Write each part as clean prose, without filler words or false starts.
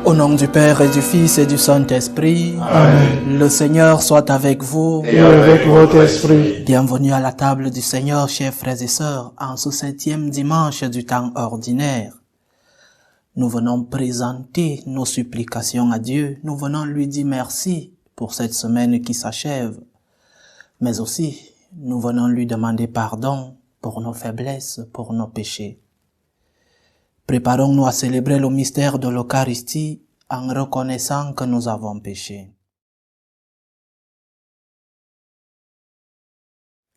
Au nom du Père et du Fils et du Saint-Esprit, Amen. Le Seigneur soit avec vous. Et avec votre esprit. Bienvenue à la table du Seigneur, chers frères et sœurs, en ce 7e dimanche du temps ordinaire. Nous venons présenter nos supplications à Dieu. Nous venons lui dire merci pour cette semaine qui s'achève. Mais aussi, nous venons lui demander pardon pour nos faiblesses, pour nos péchés. Préparons-nous à célébrer le mystère de l'Eucharistie en reconnaissant que nous avons péché.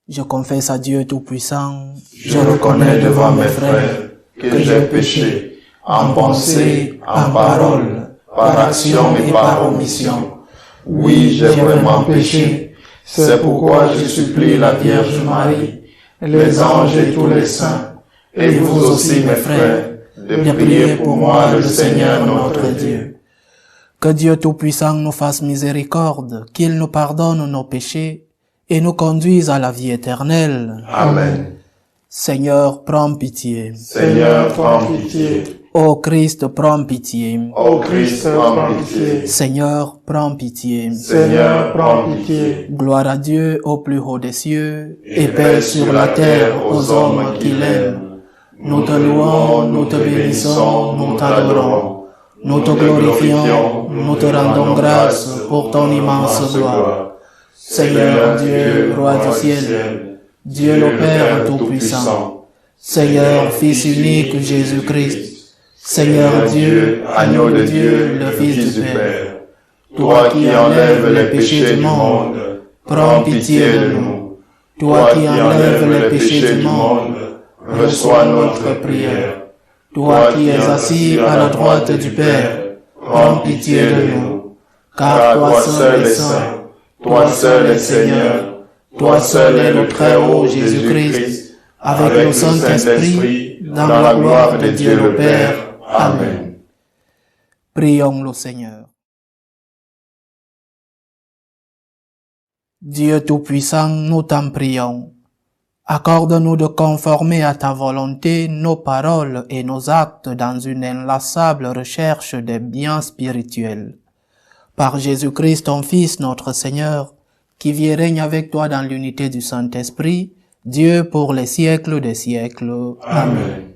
Je confesse à Dieu Tout-Puissant, Je reconnais devant mes frères que j'ai péché en pensée, en parole, par action et par omission. Oui, j'ai vraiment péché. C'est pourquoi je supplie la Vierge Marie, les anges et tous les saints, et vous aussi mes frères, de prier pour moi le Seigneur notre Dieu. Que Dieu Tout-Puissant nous fasse miséricorde, qu'il nous pardonne nos péchés et nous conduise à la vie éternelle. Amen. Seigneur, prends pitié. Seigneur, prends pitié. Ô Christ, prends pitié. Ô Christ, prends pitié. Seigneur, prends pitié. Seigneur, prends pitié. Gloire à Dieu au plus haut des cieux et paix sur la terre aux hommes qui l'aiment. Nous te louons, nous te bénissons, nous t'adorons. Nous te glorifions, nous te rendons grâce pour ton immense gloire. Seigneur Dieu, Roi du ciel, Dieu le Père Tout-Puissant, Seigneur Fils unique Jésus-Christ, Seigneur Dieu, Agneau de Dieu, le Fils du Père, toi qui enlèves les péchés du monde, prends pitié de nous. Toi qui enlèves les péchés du monde, reçois notre prière. Toi qui es assis à la droite du Père, prends pitié de nous. Car toi seul es saint, toi seul es Seigneur, toi seul es le Très-Haut Jésus-Christ, avec le Saint-Esprit, dans la gloire de Dieu le Père. Amen. Prions le Seigneur. Dieu Tout-Puissant, nous t'en prions. Accorde-nous de conformer à ta volonté nos paroles et nos actes dans une inlassable recherche des biens spirituels. Par Jésus-Christ, ton Fils, notre Seigneur, qui vit et règne avec toi dans l'unité du Saint-Esprit, Dieu pour les siècles des siècles. Amen.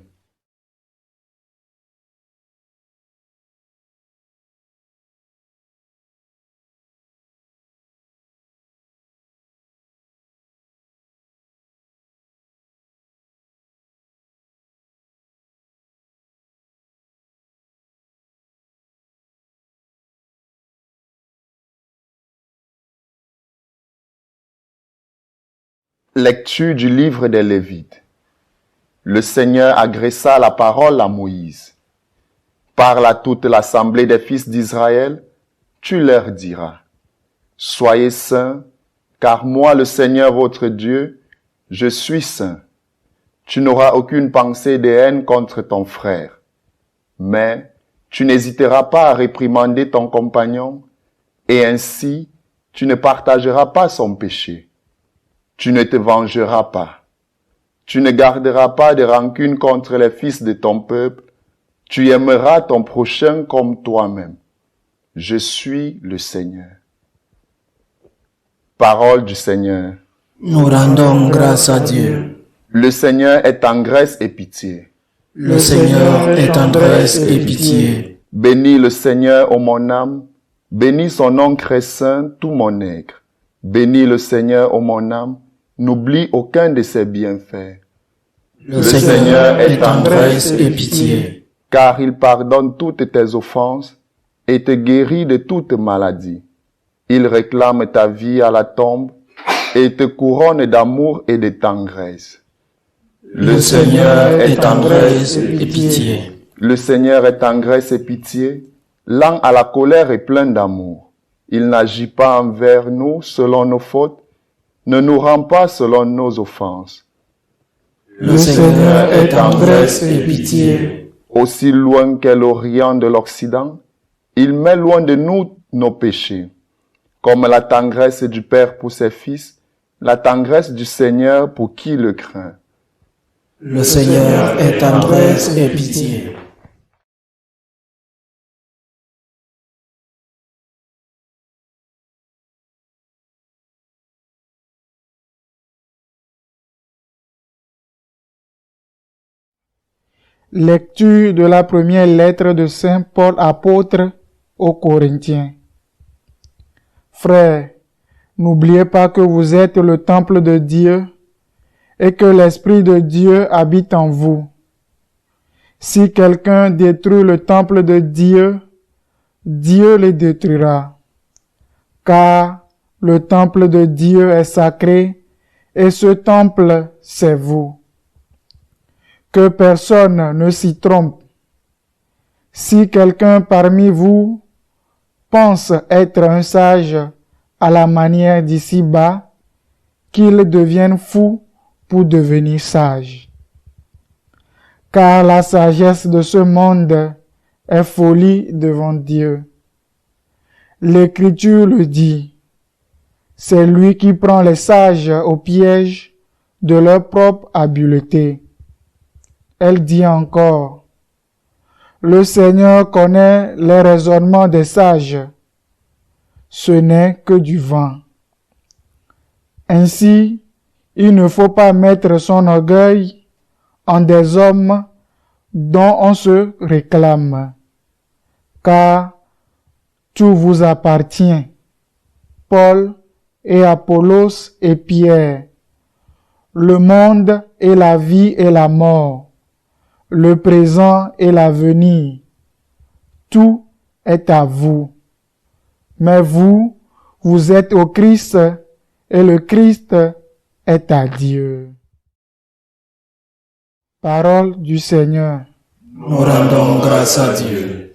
Lecture du livre des Lévites. Le Seigneur adressa la parole à Moïse. Parle à toute l'assemblée des fils d'Israël, tu leur diras. Soyez saints, car moi, le Seigneur votre Dieu, je suis saint. Tu n'auras aucune pensée de haine contre ton frère. Mais tu n'hésiteras pas à réprimander ton compagnon, et ainsi tu ne partageras pas son péché. Tu ne te vengeras pas. Tu ne garderas pas de rancune contre les fils de ton peuple. Tu aimeras ton prochain comme toi-même. Je suis le Seigneur. Parole du Seigneur. Nous rendons grâce à Dieu. Le Seigneur est tendresse et pitié. Le Seigneur est tendresse et pitié. Bénis le Seigneur, ô mon âme. Bénis son nom très saint, tout mon être. Bénis le Seigneur, ô mon âme. N'oublie aucun de ses bienfaits. Le Seigneur est tendresse et pitié. Car il pardonne toutes tes offenses et te guérit de toute maladie. Il réclame ta vie à la tombe et te couronne d'amour et de tendresse. Le Seigneur est tendresse et pitié. Le Seigneur est tendresse et pitié, lent à la colère et plein d'amour. Il n'agit pas envers nous selon nos fautes, ne nous rend pas selon nos offenses. Le Seigneur est tendresse et pitié. Aussi loin qu'est l'Orient de l'Occident, il met loin de nous nos péchés. Comme la tendresse du Père pour ses fils, la tendresse du Seigneur pour qui le craint. Le Seigneur est tendresse et pitié. Lecture de la première lettre de Saint Paul apôtre aux Corinthiens. Frères, n'oubliez pas que vous êtes le temple de Dieu et que l'Esprit de Dieu habite en vous. Si quelqu'un détruit le temple de Dieu, Dieu le détruira. Car le temple de Dieu est sacré et ce temple, c'est vous. Que personne ne s'y trompe. Si quelqu'un parmi vous pense être un sage à la manière d'ici-bas, qu'il devienne fou pour devenir sage. Car la sagesse de ce monde est folie devant Dieu. L'Écriture le dit, c'est lui qui prend les sages au piège de leur propre habileté. Elle dit encore, le Seigneur connaît les raisonnements des sages, ce n'est que du vent. Ainsi, il ne faut pas mettre son orgueil en des hommes dont on se réclame, car tout vous appartient, Paul et Apollos et Pierre, le monde et la vie et la mort, le présent et l'avenir, tout est à vous. Mais vous, vous êtes au Christ et le Christ est à Dieu. Parole du Seigneur. Nous rendons grâce à Dieu.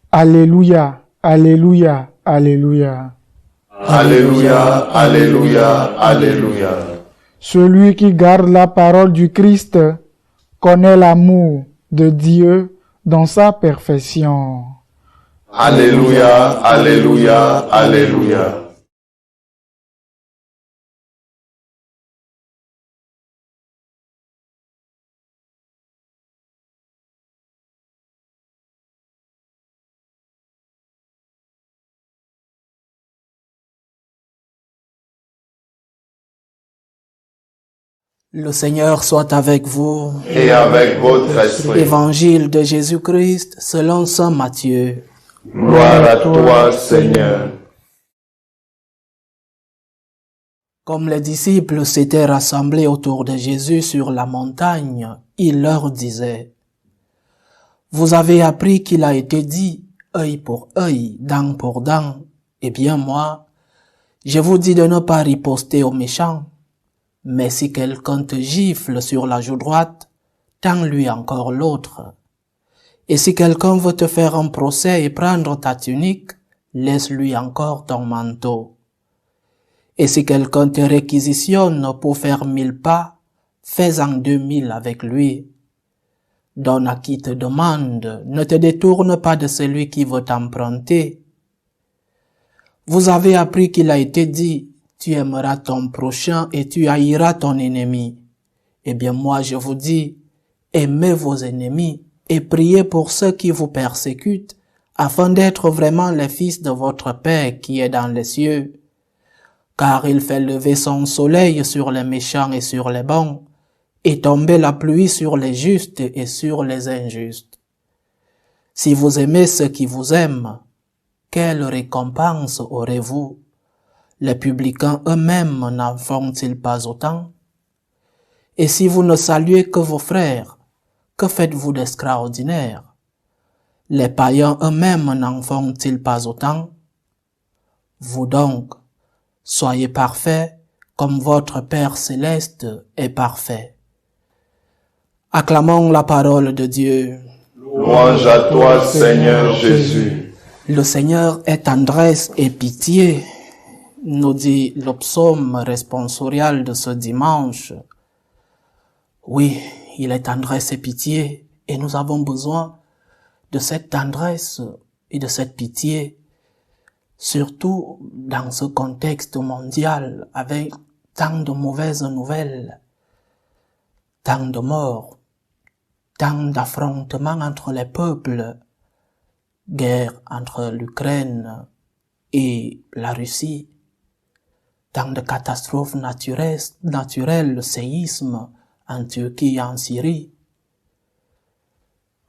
Alléluia, Alléluia, Alléluia. Alléluia, Alléluia, Alléluia. Celui qui garde la parole du Christ connaît l'amour de Dieu dans sa perfection. Alléluia, Alléluia, Alléluia. Le Seigneur soit avec vous. Et avec votre esprit. Évangile de Jésus-Christ selon saint Matthieu. Gloire à toi, Seigneur. Comme les disciples s'étaient rassemblés autour de Jésus sur la montagne, il leur disait, « Vous avez appris qu'il a été dit, œil pour œil, dent pour dent. Eh bien moi, je vous dis de ne pas riposter aux méchants. Mais si quelqu'un te gifle sur la joue droite, tends-lui encore l'autre. Et si quelqu'un veut te faire un procès et prendre ta tunique, laisse-lui encore ton manteau. Et si quelqu'un te réquisitionne pour faire 1000 pas, fais-en 2000 avec lui. Donne à qui te demande, ne te détourne pas de celui qui veut t'emprunter. Vous avez appris qu'il a été dit, tu aimeras ton prochain et tu haïras ton ennemi. Eh bien moi je vous dis, aimez vos ennemis et priez pour ceux qui vous persécutent, afin d'être vraiment les fils de votre Père qui est dans les cieux. Car il fait lever son soleil sur les méchants et sur les bons, et tomber la pluie sur les justes et sur les injustes. Si vous aimez ceux qui vous aiment, quelle récompense aurez-vous? Les publicains eux-mêmes n'en font-ils pas autant? Et si vous ne saluez que vos frères, que faites-vous d'extraordinaire? Les païens eux-mêmes n'en font-ils pas autant? Vous donc, soyez parfaits comme votre Père céleste est parfait. Acclamons la parole de Dieu. Louange à toi, Seigneur Jésus. Le Seigneur est tendresse et pitié, nous dit le psaume responsorial de ce dimanche. Oui, il est tendresse et pitié, et nous avons besoin de cette tendresse et de cette pitié, surtout dans ce contexte mondial avec tant de mauvaises nouvelles, tant de morts, tant d'affrontements entre les peuples, guerre entre l'Ukraine et la Russie, tant de catastrophes naturelles, séismes en Turquie et en Syrie,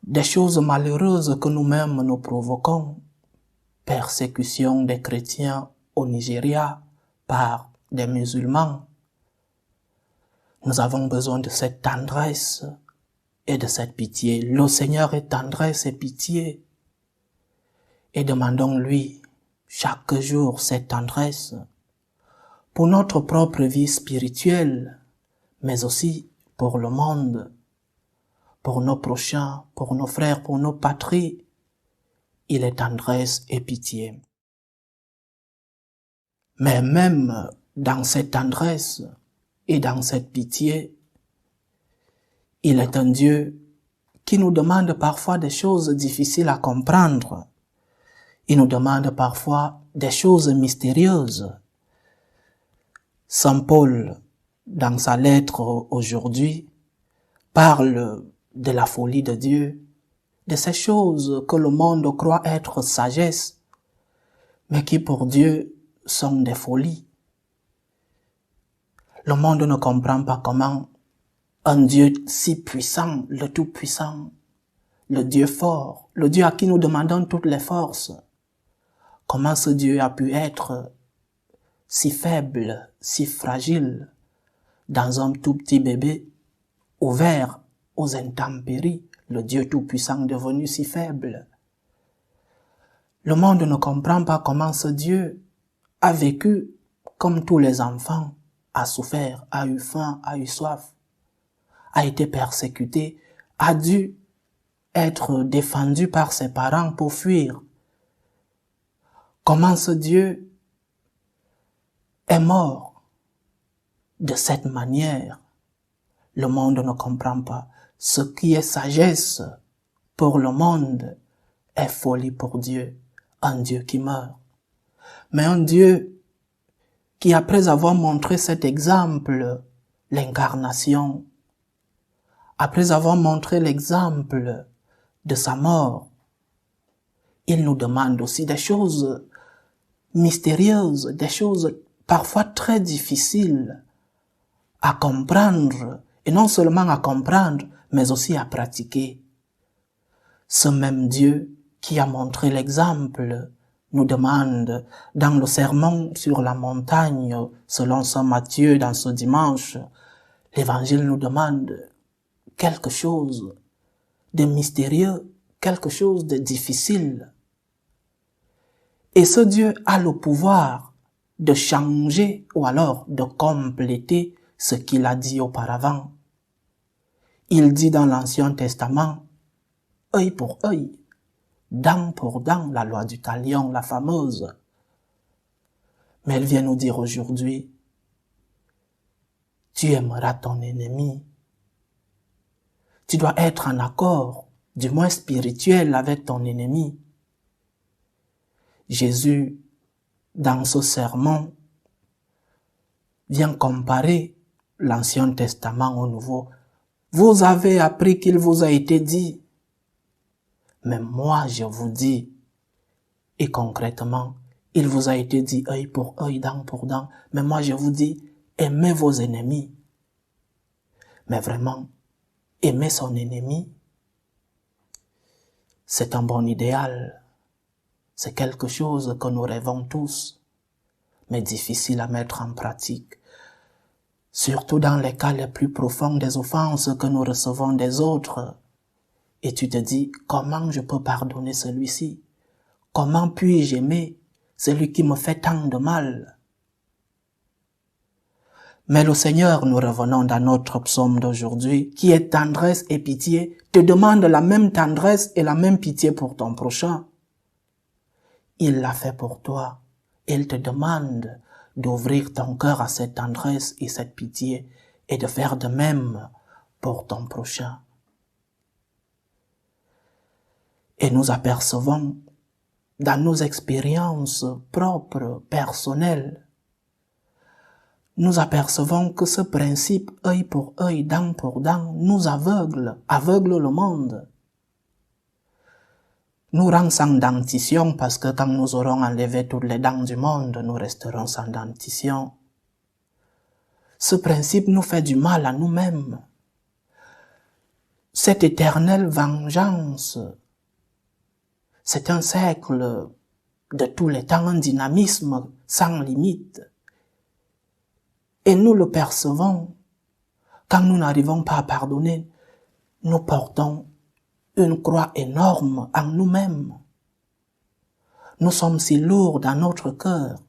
des choses malheureuses que nous-mêmes nous provoquons, persécution des chrétiens au Nigeria par des musulmans. Nous avons besoin de cette tendresse et de cette pitié. Le Seigneur est tendresse et pitié. Et demandons-lui chaque jour cette tendresse pour notre propre vie spirituelle, mais aussi pour le monde, pour nos prochains, pour nos frères, pour nos patries. Il est tendresse et pitié. Mais même dans cette tendresse et dans cette pitié, il est un Dieu qui nous demande parfois des choses difficiles à comprendre. Il nous demande parfois des choses mystérieuses. Saint Paul, dans sa lettre aujourd'hui, parle de la folie de Dieu, de ces choses que le monde croit être sagesse, mais qui pour Dieu sont des folies. Le monde ne comprend pas comment un Dieu si puissant, le Tout-Puissant, le Dieu fort, le Dieu à qui nous demandons toutes les forces, comment ce Dieu a pu être si faible, si fragile, dans un tout petit bébé, ouvert aux intempéries, le Dieu Tout-Puissant devenu si faible. Le monde ne comprend pas comment ce Dieu a vécu comme tous les enfants, a souffert, a eu faim, a eu soif, a été persécuté, a dû être défendu par ses parents pour fuir. Comment ce Dieu est mort de cette manière. Le monde ne comprend pas. Ce qui est sagesse pour le monde est folie pour Dieu. Un Dieu qui meurt. Mais un Dieu qui, après avoir montré cet exemple, l'incarnation, après avoir montré l'exemple de sa mort, il nous demande aussi des choses mystérieuses, des choses parfois très difficiles à comprendre, et non seulement à comprendre, mais aussi à pratiquer. Ce même Dieu qui a montré l'exemple nous demande dans le sermon sur la montagne, selon saint Matthieu dans ce dimanche, l'évangile nous demande quelque chose de mystérieux, quelque chose de difficile. Et ce Dieu a le pouvoir de changer ou alors de compléter ce qu'il a dit auparavant. Il dit dans l'Ancien Testament, œil pour œil, dent pour dent, la loi du talion, la fameuse. Mais elle vient nous dire aujourd'hui, tu aimeras ton ennemi. Tu dois être en accord, du moins spirituel, avec ton ennemi. Jésus, dans ce sermon, vient comparer l'Ancien Testament au Nouveau. Vous avez appris qu'il vous a été dit, mais moi je vous dis, et concrètement, il vous a été dit œil pour œil, dent pour dent, mais moi je vous dis, aimez vos ennemis. Mais vraiment, aimer son ennemi, c'est un bon idéal. C'est quelque chose que nous rêvons tous, mais difficile à mettre en pratique. Surtout dans les cas les plus profonds des offenses que nous recevons des autres. Et tu te dis, comment je peux pardonner celui-ci? Comment puis-je aimer celui qui me fait tant de mal? Mais le Seigneur, nous revenons dans notre psaume d'aujourd'hui, qui est tendresse et pitié, te demande la même tendresse et la même pitié pour ton prochain. Il l'a fait pour toi. Il te demande d'ouvrir ton cœur à cette tendresse et cette pitié et de faire de même pour ton prochain. Et nous apercevons dans nos expériences propres, personnelles, nous apercevons que ce principe œil pour œil, dent pour dent, nous aveugle le monde. Nous rend sans dentition parce que quand nous aurons enlevé toutes les dents du monde, nous resterons sans dentition. Ce principe nous fait du mal à nous-mêmes. cette éternelle vengeance, c'est un cercle de tous les temps, un dynamisme sans limite. Et nous le percevons. Quand nous n'arrivons pas à pardonner, nous portons une croix énorme en nous-mêmes. Nous sommes si lourds dans notre cœur.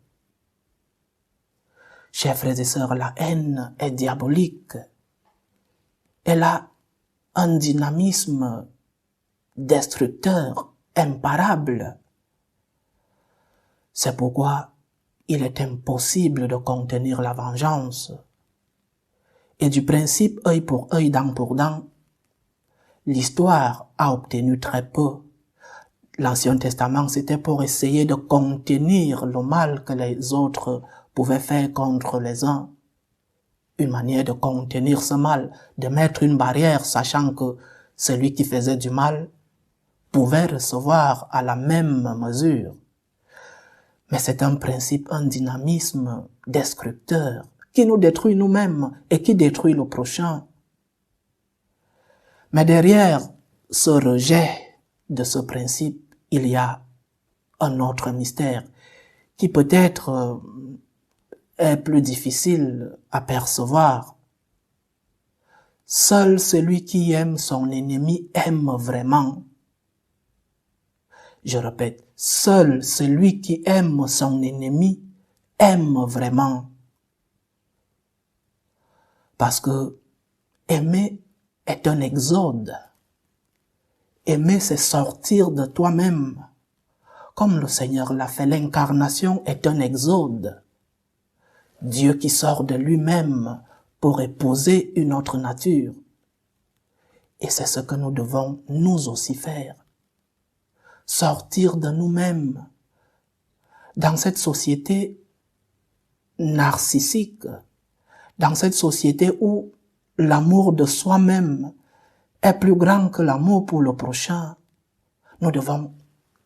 Chers frères et sœurs, la haine est diabolique. Elle a un dynamisme destructeur, imparable. C'est pourquoi il est impossible de contenir la vengeance. Et du principe œil pour œil, dent pour dent, l'histoire a obtenu très peu. L'Ancien Testament, c'était pour essayer de contenir le mal que les autres pouvaient faire contre les uns. Une manière de contenir ce mal, de mettre une barrière, sachant que celui qui faisait du mal pouvait recevoir à la même mesure. Mais c'est un principe, un dynamisme destructeur qui nous détruit nous-mêmes et qui détruit le prochain. Mais derrière ce rejet de ce principe, il y a un autre mystère qui peut-être est plus difficile à percevoir. Seul celui qui aime son ennemi aime vraiment. Je répète, seul celui qui aime son ennemi aime vraiment. Parce que aimer est un exode. Aimer, c'est sortir de toi-même. Comme le Seigneur l'a fait, l'incarnation est un exode. Dieu qui sort de lui-même pour épouser une autre nature. Et c'est ce que nous devons nous aussi faire. Sortir de nous-mêmes. Dans cette société narcissique, dans cette société où l'amour de soi-même est plus grand que l'amour pour le prochain, nous devons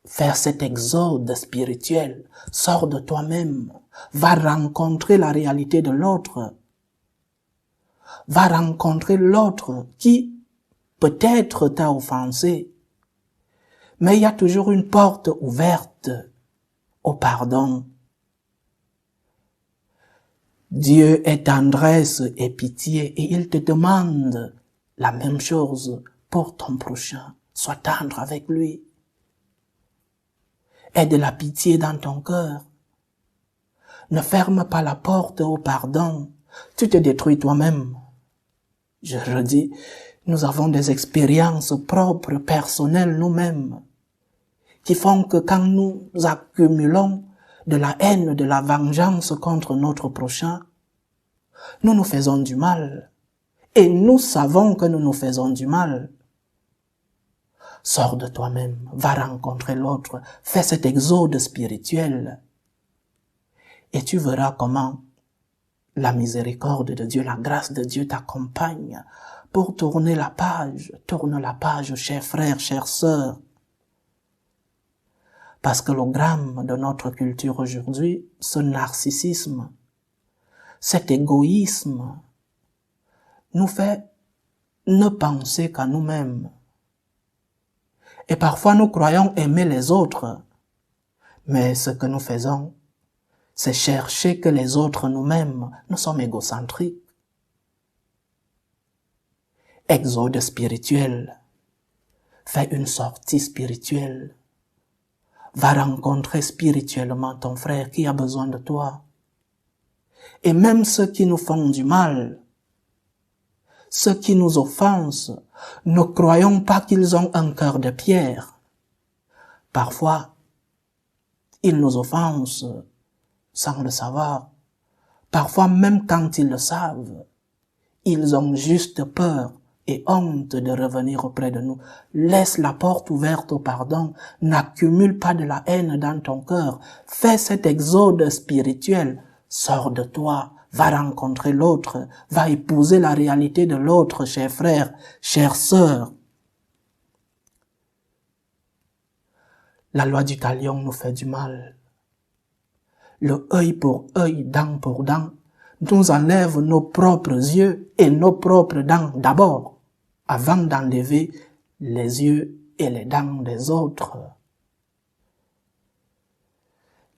faire cet exode spirituel. Sors de toi-même, va rencontrer la réalité de l'autre, va rencontrer l'autre qui peut-être t'a offensé, mais il y a toujours une porte ouverte au pardon. Dieu est tendresse et pitié et il te demande la même chose pour ton prochain. Sois tendre avec lui. Aie de la pitié dans ton cœur. Ne ferme pas la porte au pardon. Tu te détruis toi-même. Je redis, nous avons des expériences propres, personnelles nous-mêmes, qui font que quand nous accumulons de la haine, de la vengeance contre notre prochain, nous nous faisons du mal. Et nous savons que nous nous faisons du mal. Sors de toi-même, va rencontrer l'autre, fais cet exode spirituel. Et tu verras comment la miséricorde de Dieu, la grâce de Dieu t'accompagne pour tourner la page. Tourne la page, chers frères, chères sœurs. Parce que le drame de notre culture aujourd'hui, ce narcissisme, cet égoïsme, nous fait ne penser qu'à nous-mêmes. Et parfois nous croyons aimer les autres, mais ce que nous faisons, c'est chercher que les autres nous-mêmes. Nous sommes égocentriques. Exode spirituel. Fais une sortie spirituelle. Va rencontrer spirituellement ton frère qui a besoin de toi. Et même ceux qui nous font du mal, ceux qui nous offensent, ne croyons pas qu'ils ont un cœur de pierre. Parfois, ils nous offensent sans le savoir. Parfois, même quand ils le savent, ils ont juste peur et honte de revenir auprès de nous. Laisse la porte ouverte au pardon. N'accumule pas de la haine dans ton cœur. Fais cet exode spirituel. Sors de toi. Va rencontrer l'autre. Va épouser la réalité de l'autre, chers frères, chères sœurs. La loi du talion nous fait du mal. Le œil pour œil, dent pour dent, nous enlève nos propres yeux et nos propres dents d'abord, avant d'enlever les yeux et les dents des autres.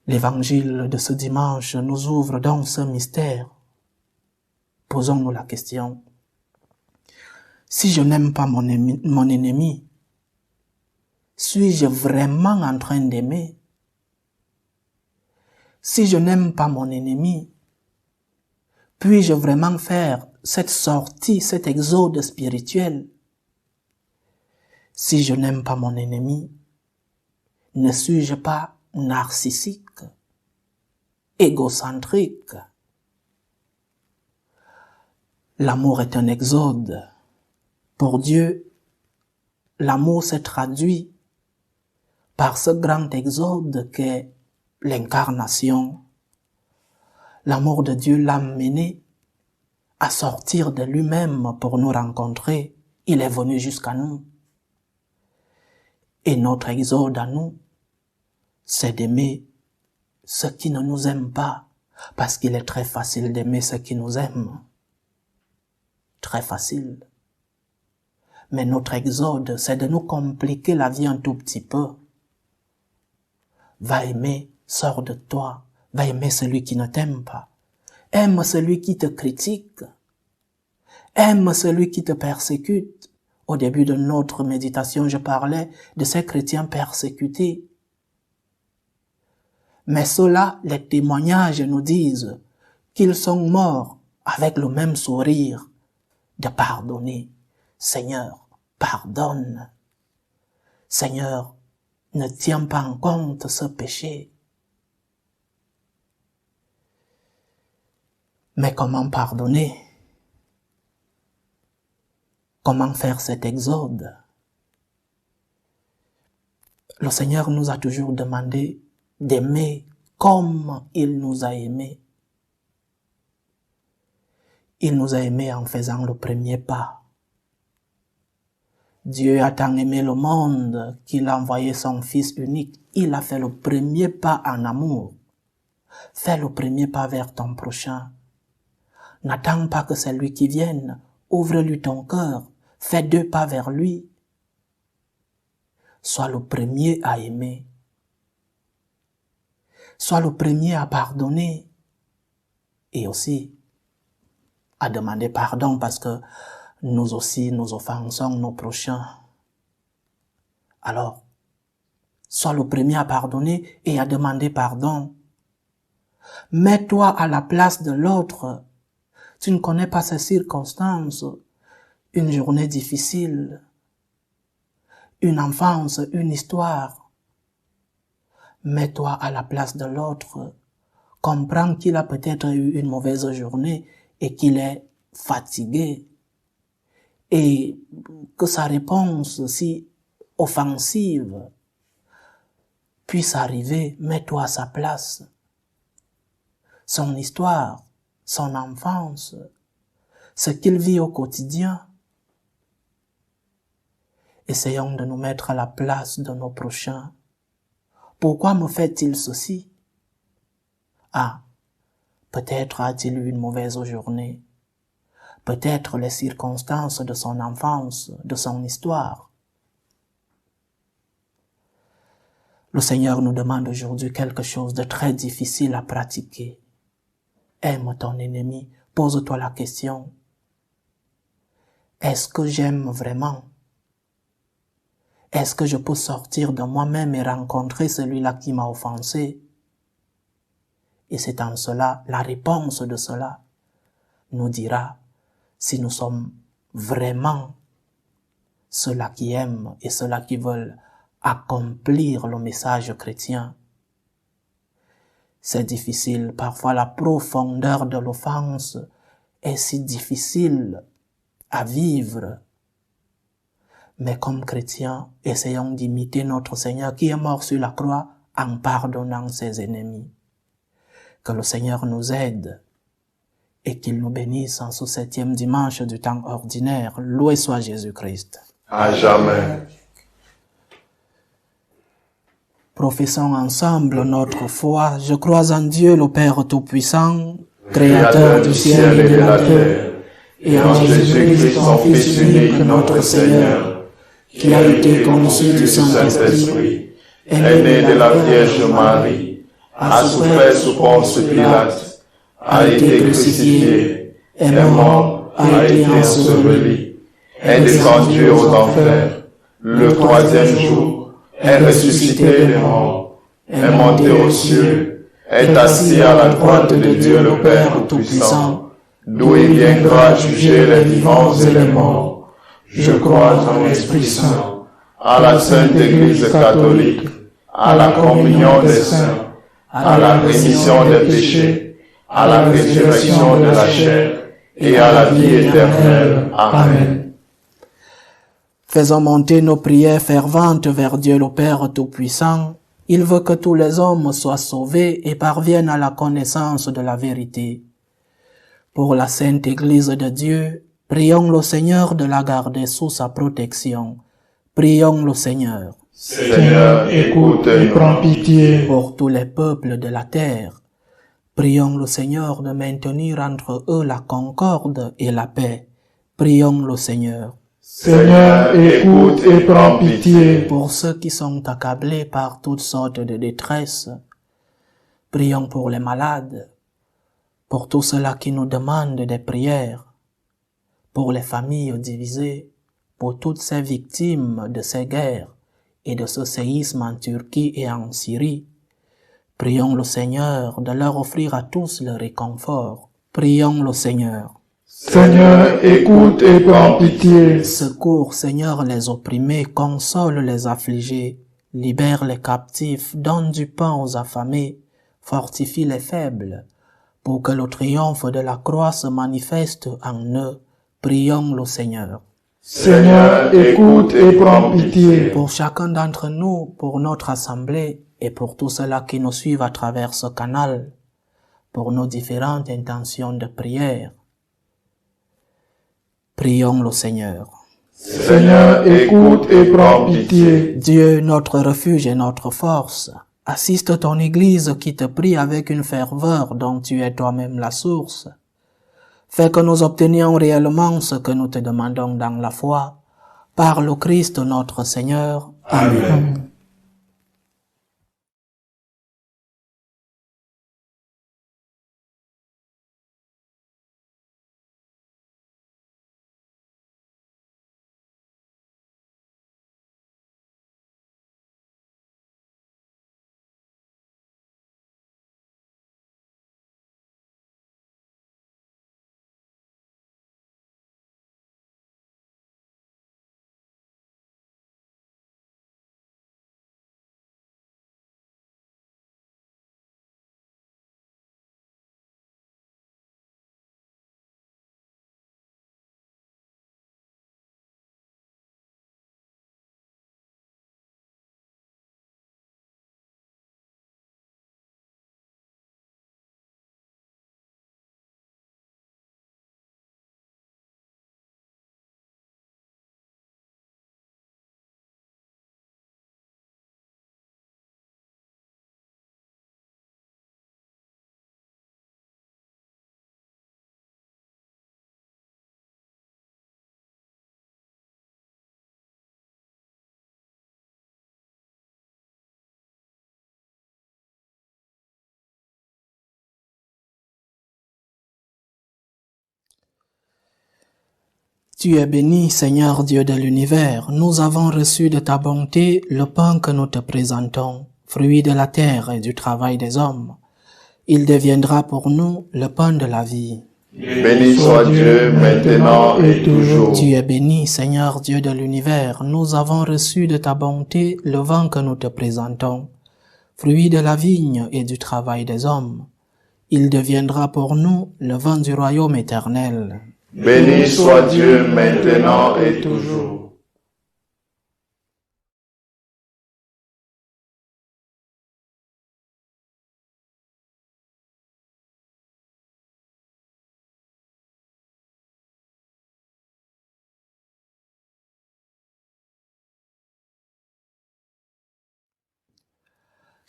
L'évangile de ce dimanche nous ouvre donc ce mystère. Posons-nous la question. Si je n'aime pas mon ennemi, suis-je vraiment en train d'aimer? Si je n'aime pas mon ennemi, puis-je vraiment faire cette sortie, cet exode spirituel? Si je n'aime pas mon ennemi, ne suis-je pas narcissique, égocentrique? L'amour est un exode. Pour Dieu, l'amour s'est traduit par ce grand exode qu'est l'incarnation. L'amour de Dieu l'a mené à sortir de lui-même pour nous rencontrer. Il est venu jusqu'à nous. Et notre exode à nous, c'est d'aimer ceux qui ne nous aiment pas, parce qu'il est très facile d'aimer ceux qui nous aiment. Très facile. Mais notre exode, c'est de nous compliquer la vie un tout petit peu. Va aimer, sors de toi, va aimer celui qui ne t'aime pas. Aime celui qui te critique. Aime celui qui te persécute. Au début de notre méditation, je parlais de ces chrétiens persécutés. Mais ceux-là, les témoignages nous disent qu'ils sont morts avec le même sourire de pardonner. Seigneur, pardonne. Seigneur, ne tiens pas en compte ce péché. Mais comment pardonner? Comment faire cet exode? Le Seigneur nous a toujours demandé d'aimer comme il nous a aimés. Il nous a aimés en faisant le premier pas. Dieu a tant aimé le monde qu'il a envoyé son Fils unique. Il a fait le premier pas en amour. Fais le premier pas vers ton prochain. N'attends pas que c'est lui qui vienne. Ouvre-lui ton cœur. Fais 2 pas vers lui. Sois le premier à aimer. Sois le premier à pardonner. Et aussi à demander pardon parce que nous aussi nous offensons nos prochains. Alors, sois le premier à pardonner et à demander pardon. Mets-toi à la place de l'autre. Tu ne connais pas ces circonstances. Une journée difficile, une enfance, une histoire. Mets-toi à la place de l'autre. Comprends qu'il a peut-être eu une mauvaise journée et qu'il est fatigué. Et que sa réponse, si offensive, puisse arriver. Mets-toi à sa place. Son histoire, son enfance, ce qu'il vit au quotidien. Essayons de nous mettre à la place de nos prochains. Pourquoi me fait-il ceci? Ah, peut-être a-t-il eu une mauvaise journée. Peut-être les circonstances de son enfance, de son histoire. Le Seigneur nous demande aujourd'hui quelque chose de très difficile à pratiquer. Aime ton ennemi. Pose-toi la question. Est-ce que j'aime vraiment? Est-ce que je peux sortir de moi-même et rencontrer celui-là qui m'a offensé? Et c'est en cela, la réponse de cela nous dira si nous sommes vraiment ceux-là qui aiment et ceux-là qui veulent accomplir le message chrétien. C'est difficile, parfois la profondeur de l'offense est si difficile à vivre. Mais comme chrétiens, essayons d'imiter notre Seigneur qui est mort sur la croix en pardonnant ses ennemis. Que le Seigneur nous aide et qu'il nous bénisse en ce 7e dimanche du temps ordinaire. Loué soit Jésus-Christ. À jamais. Professons ensemble notre foi. Je crois en Dieu, le Père Tout-Puissant, Créateur du ciel et de la terre, et en Jésus-Christ, son Fils unique, notre Seigneur, qui a été conçu du Saint-Esprit, est né de la Vierge Marie, a souffert sous Ponce Pilate, a été crucifié, est mort, a été enseveli, est descendu aux enfers, le troisième jour, est ressuscité des morts, est monté aux cieux, est assis à la droite de Dieu le Père Tout-Puissant, d'où il viendra juger les vivants et les morts. Je crois en l'Esprit Saint, à la Sainte Église catholique, à la communion des saints, à la rémission des péchés, à la résurrection de la chair et à la vie éternelle. Amen. Faisons monter nos prières ferventes vers Dieu le Père Tout-Puissant. Il veut que tous les hommes soient sauvés et parviennent à la connaissance de la vérité. Pour la Sainte Église de Dieu, prions le Seigneur de la garder sous sa protection. Prions le Seigneur. Seigneur, écoute et prends pitié. Pour tous les peuples de la terre, prions le Seigneur de maintenir entre eux la concorde et la paix. Prions le Seigneur. Seigneur, écoute et prends pitié. Pour ceux qui sont accablés par toutes sortes de détresse, prions pour les malades, pour tous ceux-là qui nous demandent des prières, pour les familles divisées, pour toutes ces victimes de ces guerres et de ce séisme en Turquie et en Syrie. Prions le Seigneur de leur offrir à tous le réconfort. Prions le Seigneur. Seigneur, écoute et prends pitié. Secours, Seigneur, les opprimés, console les affligés, libère les captifs, donne du pain aux affamés, fortifie les faibles, pour que le triomphe de la croix se manifeste en eux. Prions le Seigneur. Seigneur, écoute et prends pitié. Pour chacun d'entre nous, pour notre assemblée et pour tous ceux-là qui nous suivent à travers ce canal, pour nos différentes intentions de prière, prions le Seigneur. Seigneur, écoute et prends pitié. Dieu, notre refuge et notre force, assiste ton Église qui te prie avec une ferveur dont tu es toi-même la source. Fais que nous obtenions réellement ce que nous te demandons dans la foi, par le Christ notre Seigneur. Amen. Tu es béni, Seigneur Dieu de l'univers. Nous avons reçu de ta bonté le pain que nous te présentons, fruit de la terre et du travail des hommes. Il deviendra pour nous le pain de la vie. Béni soit Dieu maintenant et toujours. Tu es béni, Seigneur Dieu de l'univers. Nous avons reçu de ta bonté le vin que nous te présentons, fruit de la vigne et du travail des hommes. Il deviendra pour nous le vin du royaume éternel. Béni soit Dieu maintenant et toujours.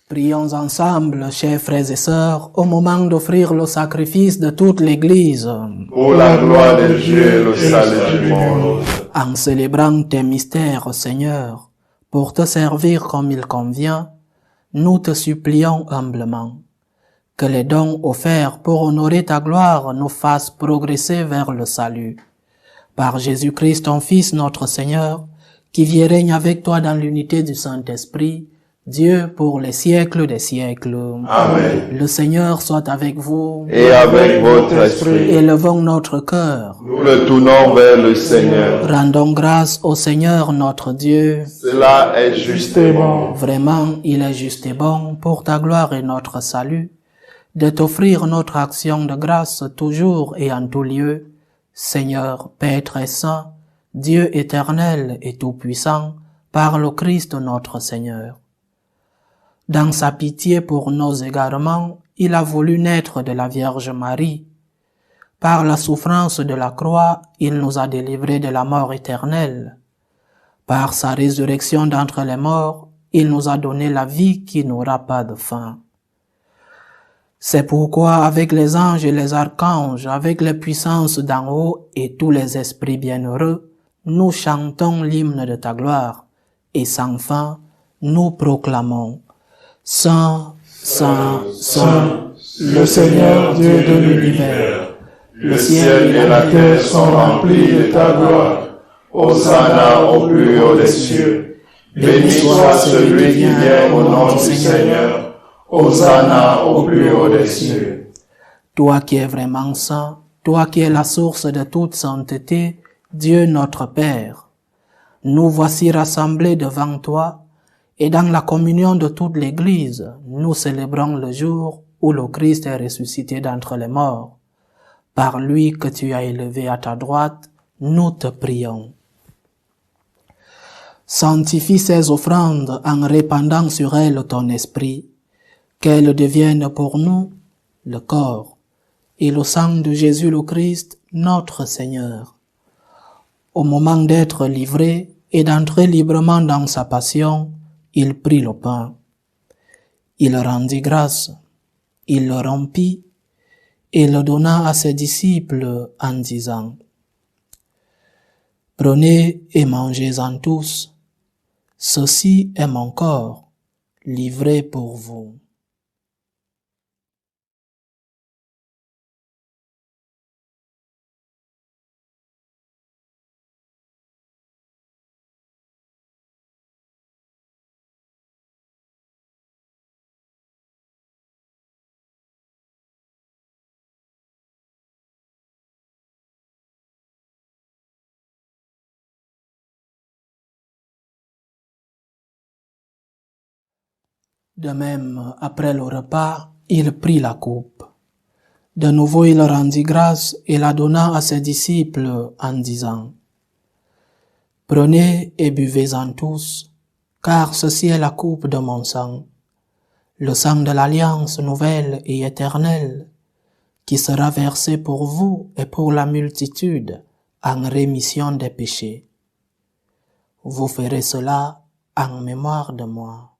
Prions ensemble, chers frères et sœurs, au moment d'offrir le sacrifice de toute l'Église. Pour la gloire de Dieu et le salut du monde. En célébrant tes mystères, Seigneur, pour te servir comme il convient, nous te supplions humblement que les dons offerts pour honorer ta gloire nous fassent progresser vers le salut. Par Jésus-Christ, ton Fils, notre Seigneur, qui vit et règne avec toi dans l'unité du Saint-Esprit, Dieu pour les siècles des siècles. Amen. Le Seigneur soit avec vous. Et avec votre esprit, Élevons notre cœur. nous le tournons vers le Seigneur. Rendons grâce au Seigneur notre Dieu. Cela est juste et bon. Vraiment, il est juste et bon pour ta gloire et notre salut, de t'offrir notre action de grâce toujours et en tout lieu, Seigneur, Père très saint, Dieu éternel et tout-puissant, par le Christ notre Seigneur. Dans sa pitié pour nos égarements, il a voulu naître de la Vierge Marie. Par la souffrance de la croix, il nous a délivrés de la mort éternelle. Par sa résurrection d'entre les morts, il nous a donné la vie qui n'aura pas de fin. C'est pourquoi, avec les anges et les archanges, avec les puissances d'en haut et tous les esprits bienheureux, nous chantons l'hymne de ta gloire, et sans fin, nous proclamons: Saint, Saint, Saint, le Seigneur Dieu de l'univers. Le ciel et la terre sont remplis de ta gloire. Hosanna au plus haut des cieux. Béni soit celui qui vient au nom du Seigneur. Hosanna au plus haut des cieux. Toi qui es vraiment saint, toi qui es la source de toute sainteté, Dieu notre Père, nous voici rassemblés devant toi, et dans la communion de toute l'Église, nous célébrons le jour où le Christ est ressuscité d'entre les morts. Par lui que tu as élevé à ta droite, nous te prions. Sanctifie ces offrandes en répandant sur elles ton esprit, qu'elles deviennent pour nous le corps et le sang de Jésus le Christ, notre Seigneur. Au moment d'être livré et d'entrer librement dans sa passion, il prit le pain. Il rendit grâce, il le rompit et le donna à ses disciples en disant: Prenez et mangez-en tous, ceci est mon corps, livré pour vous. De même, après le repas, il prit la coupe. De nouveau, il rendit grâce et la donna à ses disciples en disant: Prenez et buvez-en tous, car ceci est la coupe de mon sang, le sang de l'alliance nouvelle et éternelle, qui sera versé pour vous et pour la multitude en rémission des péchés. Vous ferez cela en mémoire de moi.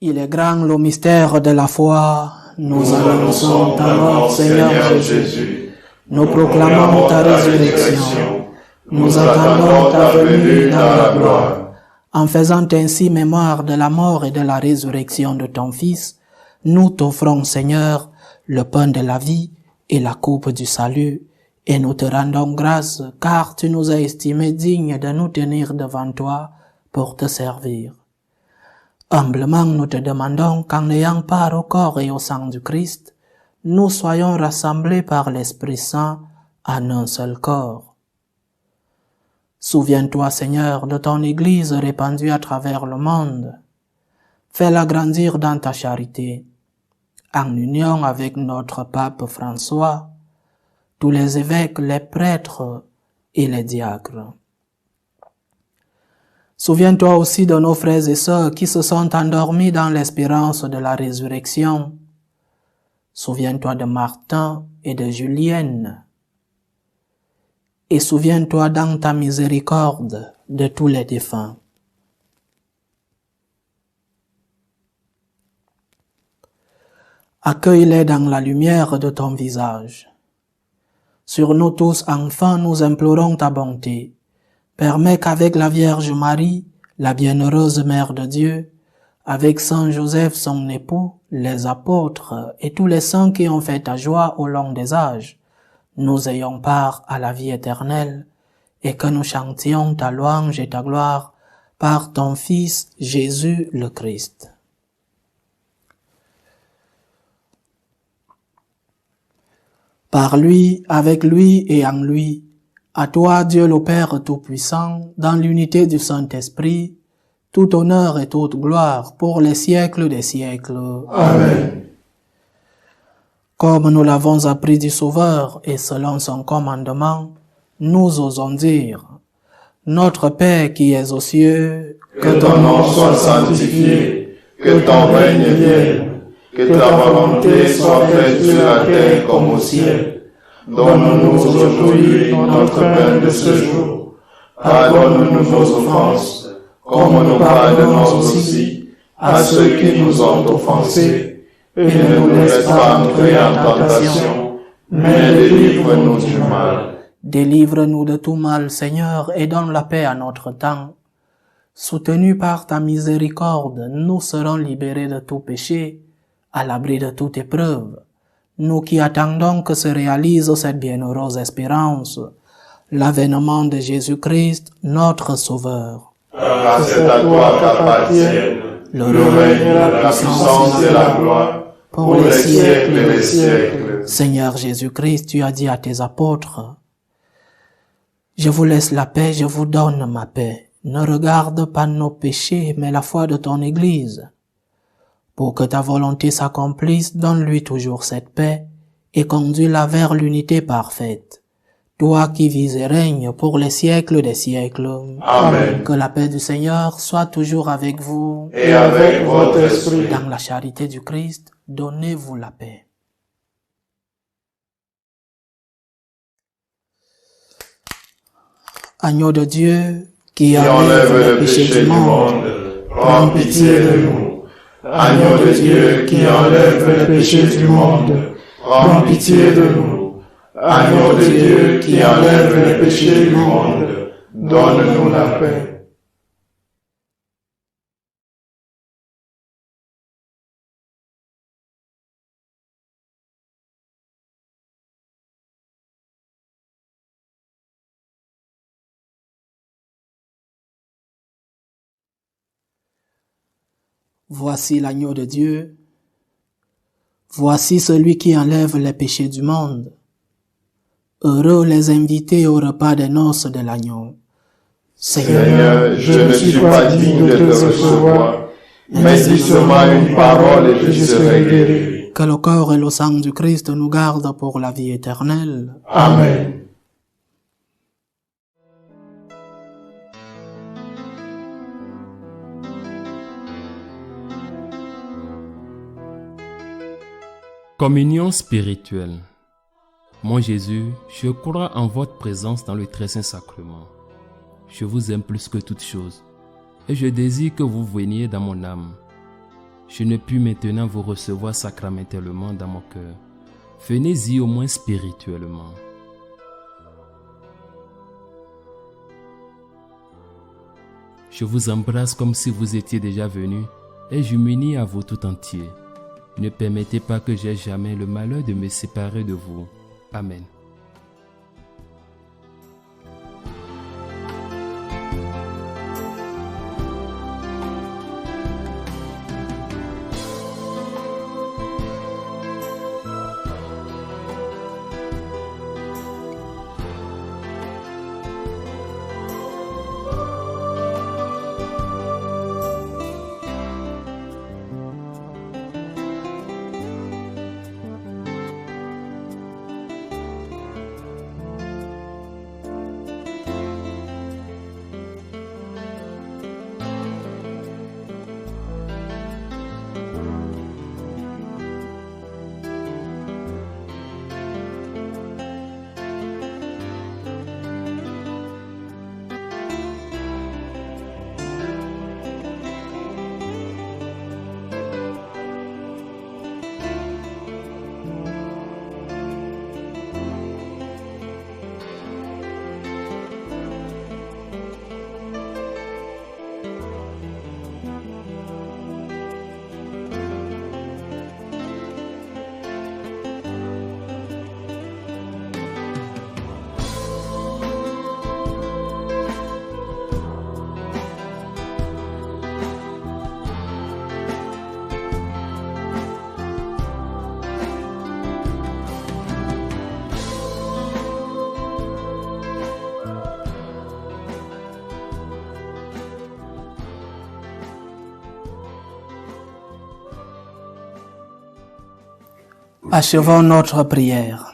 Il est grand le mystère de la foi. Nous annonçons ta mort, Seigneur Jésus. Nous proclamons ta résurrection. Nous attendons ta venue dans la gloire. En faisant ainsi mémoire de la mort et de la résurrection de ton Fils, nous t'offrons, Seigneur, le pain de la vie et la coupe du salut, et nous te rendons grâce, car tu nous as estimés dignes de nous tenir devant toi pour te servir. Humblement, nous te demandons qu'en ayant part au corps et au sang du Christ, nous soyons rassemblés par l'Esprit Saint en un seul corps. Souviens-toi, Seigneur, de ton Église répandue à travers le monde. Fais-la grandir dans ta charité, en union avec notre pape François, tous les évêques, les prêtres et les diacres. Souviens-toi aussi de nos frères et sœurs qui se sont endormis dans l'espérance de la résurrection. Souviens-toi de Martin et de Julienne. Et souviens-toi dans ta miséricorde de tous les défunts. Accueille-les dans la lumière de ton visage. Sur nous tous, enfants, nous implorons ta bonté. Permets qu'avec la Vierge Marie, la bienheureuse Mère de Dieu, avec Saint Joseph son époux, les apôtres et tous les saints qui ont fait ta joie au long des âges, nous ayons part à la vie éternelle et que nous chantions ta louange et ta gloire par ton Fils Jésus le Christ. Par lui, avec lui et en lui, à toi, Dieu le Père Tout-Puissant, dans l'unité du Saint-Esprit, tout honneur et toute gloire pour les siècles des siècles. Amen. Comme nous l'avons appris du Sauveur et selon son commandement, nous osons dire, Notre Père qui es aux cieux, que ton nom soit sanctifié, que ton règne vienne, que ta volonté soit faite sur la terre comme au ciel. Donne-nous aujourd'hui notre pain de ce jour. Pardonne-nous nos offenses, comme nous pardonnons aussi à ceux qui nous ont offensés. Et ne nous laisse pas entrer en tentation, mais délivre-nous du mal. Délivre-nous de tout mal, Seigneur, et donne la paix à notre temps. Soutenus par ta miséricorde, nous serons libérés de tout péché, à l'abri de toute épreuve. Nous qui attendons que se réalise cette bienheureuse espérance, l'avènement de Jésus-Christ, notre Sauveur. Car c'est à toi qu'appartiennent le règne, la puissance et la gloire, pour les siècles et les siècles. Seigneur Jésus-Christ, tu as dit à tes apôtres, « Je vous laisse la paix, je vous donne ma paix. Ne regarde pas nos péchés, mais la foi de ton Église. Pour que ta volonté s'accomplisse, donne-lui toujours cette paix et conduis-la vers l'unité parfaite. Toi qui vis et règnes pour les siècles des siècles. Amen. Que la paix du Seigneur soit toujours avec vous. Et avec votre esprit. Dans la charité du Christ, donnez-vous la paix. Agneau de Dieu, qui enlève le péché du monde, prends pitié de nous. Agneau de Dieu qui enlève le péché du monde, prends pitié de nous. Agneau de Dieu qui enlève le péché du monde, donne-nous la paix. Voici l'agneau de Dieu. Voici celui qui enlève les péchés du monde. Heureux les invités au repas des noces de l'agneau. Seigneur, je ne suis pas digne de te recevoir, mais dis seulement une parole et je serai guéri. Que le corps et le sang du Christ nous gardent pour la vie éternelle. Amen. Communion spirituelle. Mon Jésus, je crois en votre présence dans le très saint sacrement. Je vous aime plus que toute chose, et je désire que vous veniez dans mon âme. Je ne puis maintenant vous recevoir sacramentellement dans mon cœur. Venez-y au moins spirituellement. Je vous embrasse comme si vous étiez déjà venu, et je m'unis à vous tout entier. Ne permettez pas que j'aie jamais le malheur de me séparer de vous. Amen. Achevons notre prière.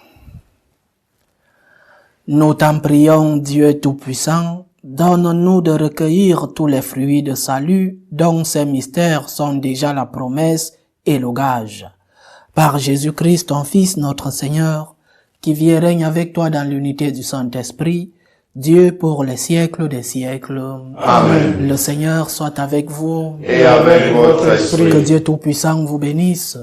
Nous t'en prions, Dieu Tout-Puissant, donne-nous de recueillir tous les fruits de salut dont ces mystères sont déjà la promesse et le gage. Par Jésus-Christ, ton Fils, notre Seigneur, qui vit et règne avec toi dans l'unité du Saint-Esprit, Dieu pour les siècles des siècles. Amen. Le Seigneur soit avec vous. Et avec votre esprit. Que Dieu Tout-Puissant vous bénisse,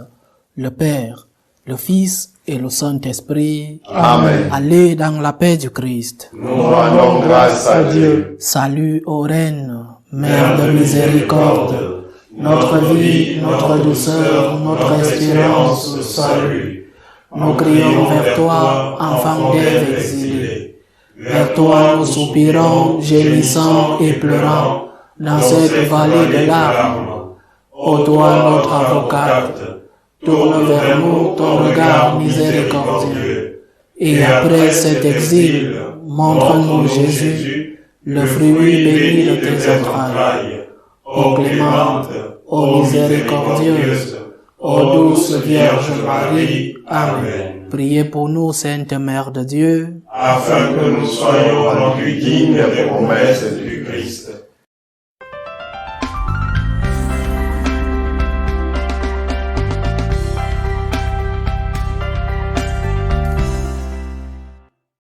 le Père, le Fils et le Saint-Esprit. Amen. Allez dans la paix du Christ. Nous rendons grâce à Dieu. Salut ô Reine, Mère de miséricorde, notre vie, notre douceur, notre espérance, le salut. Nous crions vers toi, enfant d'Ève exilée. Vers toi nous soupirons, gémissant et pleurant, dans cette vallée de larmes. Ô toi notre avocate, tourne vers nous ton regard miséricordieux. Et après cet exil, montre-nous Jésus, le fruit béni de tes entrailles. Ô clémente, ô miséricordieuse, ô douce Vierge Marie. Amen. Priez pour nous, Sainte Mère de Dieu, afin que nous soyons rendus dignes des promesses du